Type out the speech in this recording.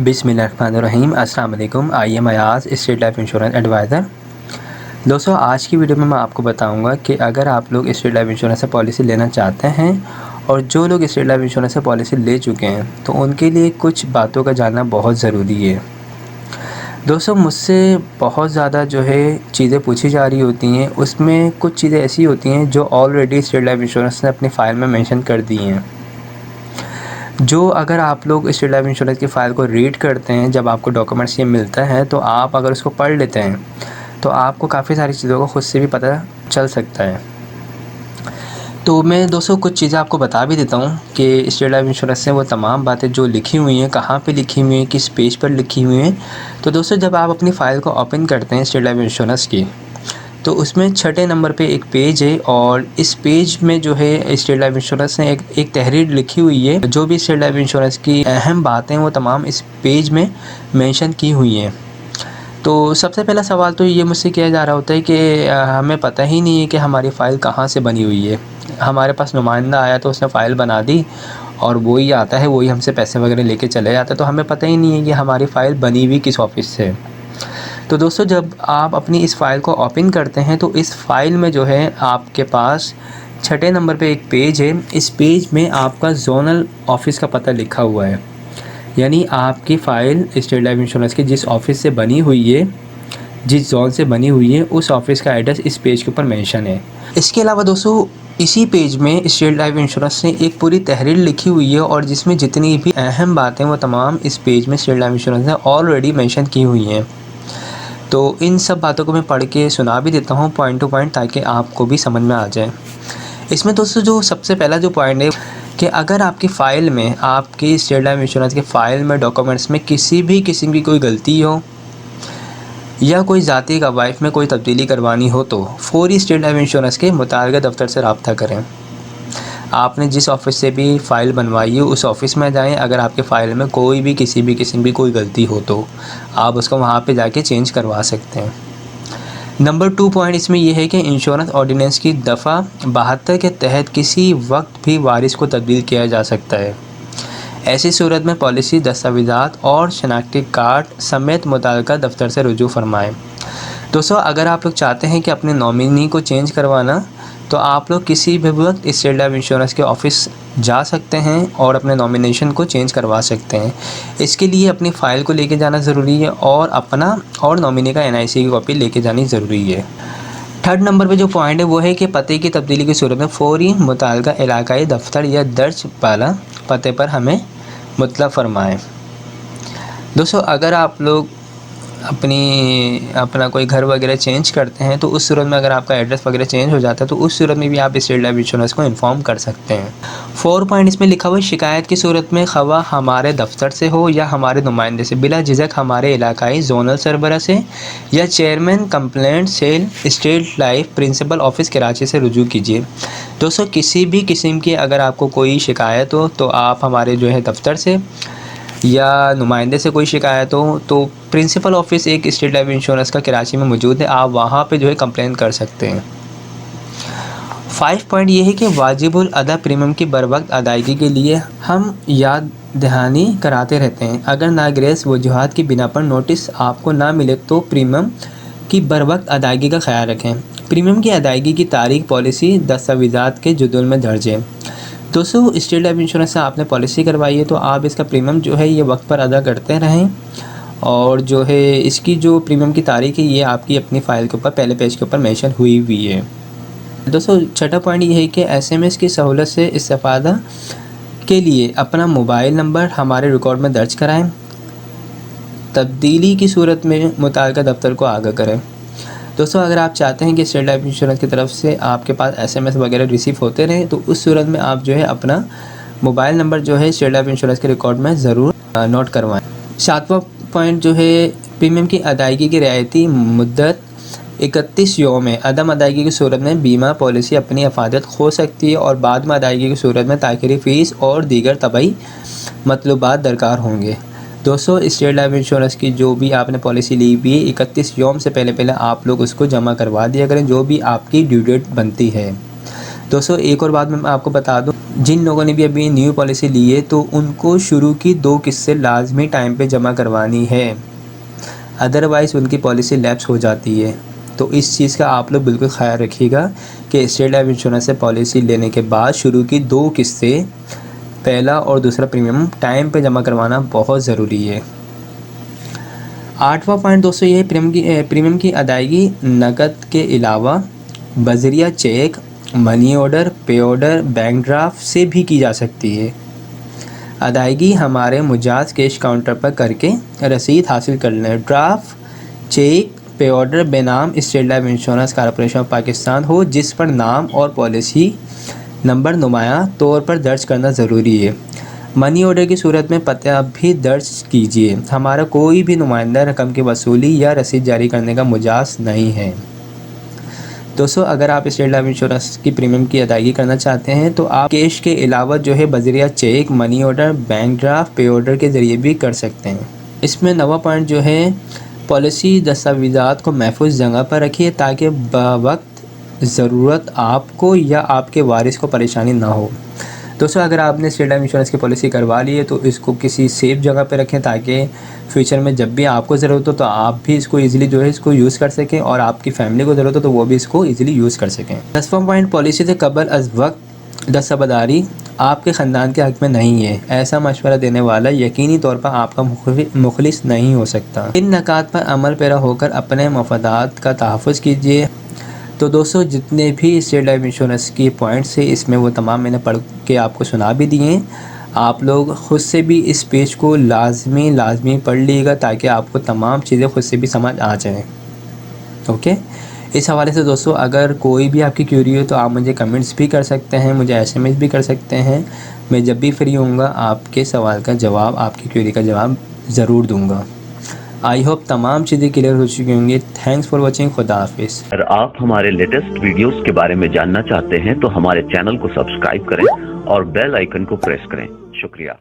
बिस्मिल्लाहिर्रहमानिर्रहीम। अस्सलाम वालेकुम। I am Ayaz, state life insurance adviser. दोस्तों, आज की वीडियो में मैं आपको बताऊंगा कि अगर आप लोग स्टेट लाइफ इंश्योरेंस से पॉलिसी लेना चाहते हैं और जो लोग स्टेट लाइफ इंश्योरेंस से पॉलिसी ले चुके हैं तो उनके लिए कुछ बातों का जानना बहुत ज़रूरी है। दोस्तों, मुझसे बहुत ज़्यादा चीज़ें पूछी जा रही होती हैं, उसमें कुछ चीज़ें ऐसी होती हैं जो ऑलरेडी स्टेट लाइफ इंश्योरेंस ने अपनी फ़ाइल में मेंशन कर दी हैं। जो अगर आप लोग स्टेट लाइफ इंश्योरेंस की फ़ाइल को रीड करते हैं, जब आपको डॉक्यूमेंट्स ये मिलता है तो आप अगर उसको पढ़ लेते हैं तो आपको काफ़ी सारी चीज़ों का खुद से भी पता चल सकता है। तो मैं दोस्तों कुछ चीज़ें आपको बता भी देता हूँ कि स्टेट लाइफ इंश्योरेंस से वो तमाम बातें जो लिखी हुई हैं, कहाँ पे लिखी हुई हैं, किस पेज पर लिखी हुई हैं। तो दोस्तों, जब आप अपनी फ़ाइल को ओपन करते हैं स्टेट लाइफ इंश्योरेंस की, तो उसमें छठे नंबर पे एक पेज है और इस पेज में स्टेट लाइफ इंश्योरेंस ने एक तहरीर लिखी हुई है। जो भी स्टेट लाइफ इंश्योरेंस की अहम बातें वो तमाम इस पेज में मेंशन की हुई हैं। तो सबसे पहला सवाल तो ये मुझसे किया जा रहा होता है कि हमें पता ही नहीं है कि हमारी फ़ाइल कहाँ से बनी हुई है। हमारे पास नुमाइंदा आया तो उसने फ़ाइल बना दी और वही आता है, वही हमसे पैसे वगैरह लेके चले जाता है, तो हमें पता ही नहीं है कि हमारी फ़ाइल बनी हुई किस ऑफ़िस से है। तो दोस्तों, जब आप अपनी इस फ़ाइल को ओपन करते हैं तो इस फ़ाइल में आपके पास छठे नंबर पे एक पेज है। इस पेज में आपका ज़ोनल ऑफ़िस का पता लिखा हुआ है, यानी आपकी फ़ाइल स्टेट लाइफ इंश्योरेंस की जिस ऑफ़िस से बनी हुई है, जिस ज़ोन से बनी हुई है, उस ऑफ़िस का एड्रेस इस पेज के ऊपर मेंशन है। इसके अलावा दोस्तों, इसी पेज में स्टेट लाइफ इंश्योरेंस ने एक पूरी तहरीर लिखी हुई है और जिसमें जितनी भी अहम बातें वो तमाम इस पेज में स्टेट लाइफ इंश्योरेंस ने ऑलरेडी मेंशन की हुई हैं। तो इन सब बातों को मैं पढ़ के सुना भी देता हूँ पॉइंट टू पॉइंट, ताकि आपको भी समझ में आ जाए। इसमें दोस्तों जो सबसे पहला जो पॉइंट है कि अगर आपकी फ़ाइल में, आपकी स्टेट लाइफ इंश्योरेंस की फ़ाइल में, डॉक्यूमेंट्स में किसी भी किस्म की कोई गलती हो या कोई ज़ाती कवायद में कोई तब्दीली करवानी हो तो फ़ौरी स्टेट लाइफ इंश्योरेंस के मुताल्लिक़ा दफ़्तर से रब्ता करें। आपने जिस ऑफ़िस से भी फ़ाइल बनवाई है उस ऑफ़िस में जाएं। अगर आपके फ़ाइल में कोई भी किसी भी किस्म की कोई गलती हो तो आप उसको वहाँ पे जाके चेंज करवा सकते हैं। नंबर 2 पॉइंट इसमें यह है कि इंश्योरेंस ऑर्डिनेंस की दफ़ा 72 के तहत किसी वक्त भी वारिस को तब्दील किया जा सकता है। ऐसी सूरत में पॉलिसी दस्तावेज़ात और शनाख्ती कार्ड समेत मुताल्लिक़ा दफ़्तर से रुजू फरमाएँ। दोस्तों, अगर आप लोग चाहते हैं कि अपने नॉमिनी को चेंज करवाना, तो आप लोग किसी भी वक्त स्टेट लाइफ इंश्योरेंस के ऑफ़िस जा सकते हैं और अपने नॉमिनेशन को चेंज करवा सकते हैं। इसके लिए अपनी फ़ाइल को लेके जाना ज़रूरी है और अपना और नॉमिनी का एनआईसी की कॉपी लेके जानी ज़रूरी है। थर्ड नंबर पे जो पॉइंट है वो है कि पते की तब्दीली की सूरत में फ़ौरी मुताल्लिक़ा इलाकाई दफ्तर या दर्ज बाला पते पर हमें मुतलब फरमाएँ। दोस्तों, अगर आप लोग अपना कोई घर वगैरह चेंज करते हैं तो उस सूरत में अगर आपका एड्रेस वगैरह चेंज हो जाता है तो उस सूरत में भी आप स्टेट लाइफ इंश्योरेंस को इन्फॉर्म कर सकते हैं। 4 पॉइंट इसमें लिखा हुआ है, शिकायत की सूरत में खवा हमारे दफ्तर से हो या हमारे नुमाइंदे से बिला झिझक हमारे इलाकाई जोनल सरबरा से या chairman complaint cell state life principal office Karachi से रुजू कीजिए। दोस्तों, किसी भी किस्म की अगर आपको कोई शिकायत हो तो आप हमारे दफ्तर से या नुमाइंदे से कोई शिकायत हो तो प्रिंसिपल ऑफिस एक स्टेट लाइफ इंश्योरेंस का कराची में मौजूद है, आप वहाँ पे कंप्लेन कर सकते हैं। 5 पॉइंट ये है कि वाजिबुल अदा प्रीमियम की बर वक्त अदायगी के लिए हम याद दहानी कराते रहते हैं। अगर नागरेज वजूहात की बिना पर नोटिस आपको ना मिले तो प्रीमियम की बर वक्त अदायगी का ख्याल रखें। प्रीमियम की अदायगी की तारीख पॉलिसी दस्तावेज़ात के जदुल में दर्ज है। दोस्तों, स्टेट लाइफ इंश्योरेंस से आपने पॉलिसी करवाई है तो आप इसका प्रीमियम ये वक्त पर अदा करते रहें और इसकी जो प्रीमियम की तारीख है ये आपकी अपनी फ़ाइल के ऊपर पहले पेज के ऊपर मेंशन हुई हुई है। दोस्तों, छठा पॉइंट ये है कि एसएमएस की सहूलत से इस्तेफ़ादा के लिए अपना मोबाइल नंबर हमारे रिकॉर्ड में दर्ज कराएं। तब्दीली की सूरत में मुताल्लिक़ा दफ्तर को आगाह करें। दोस्तों, अगर आप चाहते हैं कि स्टेट लाइफ इंश्योरेंस की तरफ से आपके पास एसएमएस वगैरह रिसीव होते रहें तो उस सूरत में आप अपना mobile number state life insurance के रिकॉर्ड में ज़रूर नोट करवाएं। 7वां पॉइंट प्रीमियम की अदायगी की रियायती मुद्दत 31 यौम है। अदम अदायगी की सूरत में बीमा पॉलिसी अपनी अफादत खो सकती है और बाद में अदायगी की सूरत में ताख़ीरी फ़ीस और दीगर तबई मतलूबात दरकार होंगे। दोस्तों, स्टेट लाइफ इंश्योरेंस की जो भी आपने पॉलिसी ली हुई है 31 यौम से पहले आप लोग उसको जमा करवा दिया करें, जो भी आपकी ड्यू डेट बनती है। दोस्तों, एक और बात मैं आपको बता दूं, जिन लोगों ने भी अभी न्यू पॉलिसी ली है तो उनको शुरू की 2 किस्तें लाजमी टाइम पे जमा करवानी है, अदरवाइज़ उनकी पॉलिसी लैप्स हो जाती है। तो इस चीज़ का आप लोग बिल्कुल ख्याल रखिएगा कि स्टेट लाइफ इंश्योरेंस से पॉलिसी लेने के बाद शुरू की 2 किस्तें, पहला और दूसरा प्रीमियम टाइम पे जमा करवाना बहुत ज़रूरी है। 8वां पॉइंट दोस्तों ये प्रीमियम की अदायगी नकद के अलावा बजरिया चेक, मनी ऑर्डर, पे ऑर्डर, बैंक ड्राफ्ट से भी की जा सकती है। अदायगी हमारे मुजाज कैश काउंटर पर करके रसीद हासिल कर लें। ड्राफ्ट, चेक, पे ऑर्डर बेनाम State life Insurance Corporation of Pakistan हो, जिस पर नाम और पॉलिसी नंबर नुमाया तौर पर दर्ज करना ज़रूरी है। मनी ऑर्डर की सूरत में पता भी दर्ज कीजिए। हमारा कोई भी नुमाइंदा रकम की वसूली या रसीद जारी करने का मुजाज नहीं है। दोस्तों, अगर आप स्टेट लाइफ इंश्योरेंस की प्रीमियम की अदायगी करना चाहते हैं तो आप कैश के अलावा जो है बजरिया cheque, money order, bank draft, pay order के ज़रिए भी कर सकते हैं। इसमें 9वां पॉइंट जो है, पॉलिसी दस्तावेज़ात को महफूज जगह पर रखिए ताकि बवक्त ज़रूरत आपको या आपके वारिस को परेशानी ना हो। दोस्तों, अगर आपने स्टेट लाइफ इंश्योरेंस की पॉलिसी करवा ली है तो इसको किसी सेफ़ जगह पे रखें ताकि फ्यूचर में जब भी आपको ज़रूरत हो तो आप भी इसको ईज़िली जो है इसको यूज़ कर सकें और आपकी फ़ैमिली को ज़रूरत हो तो वो भी इसको ईज़िली यूज़ कर सकें। 10वां पॉइंट, पॉलिसी से कबल अज़ वक्त दस्तबरदारी आपके ख़ानदान के हक़ में नहीं है। ऐसा मशवरा देने वाला यकीनी तौर पर आपका मुखलिस नहीं हो सकता। इन नकात पर अमल पैरा होकर अपने मफादात का तहफ़्फ़ुज़ कीजिए। तो दोस्तों, जितने भी स्टेट लाइफ इंश्योरेंस की पॉइंट्स हैं इसमें वो तमाम मैंने पढ़ के आपको सुना भी दिए। आप लोग ख़ुद से भी इस पेज को लाजमी पढ़ लीजिएगा ताकि आपको तमाम चीज़ें ख़ुद से भी समझ आ जाएँ। ओके, इस हवाले से दोस्तों अगर कोई भी आपकी क्यूरी हो तो आप मुझे कमेंट्स भी कर सकते हैं, मुझे SMS भी कर सकते हैं। मैं जब भी फ्री होऊंगा आपके सवाल का जवाब, आपकी क्यूरी का जवाब ज़रूर दूँगा। आई होप तमाम चीज़ें क्लियर हो चुकी होंगी। Thanks for watching. खुदा हाफिज़। अगर आप हमारे लेटेस्ट वीडियोस के बारे में जानना चाहते हैं तो हमारे चैनल को सब्सक्राइब करें और बेल आइकन को प्रेस करें। शुक्रिया।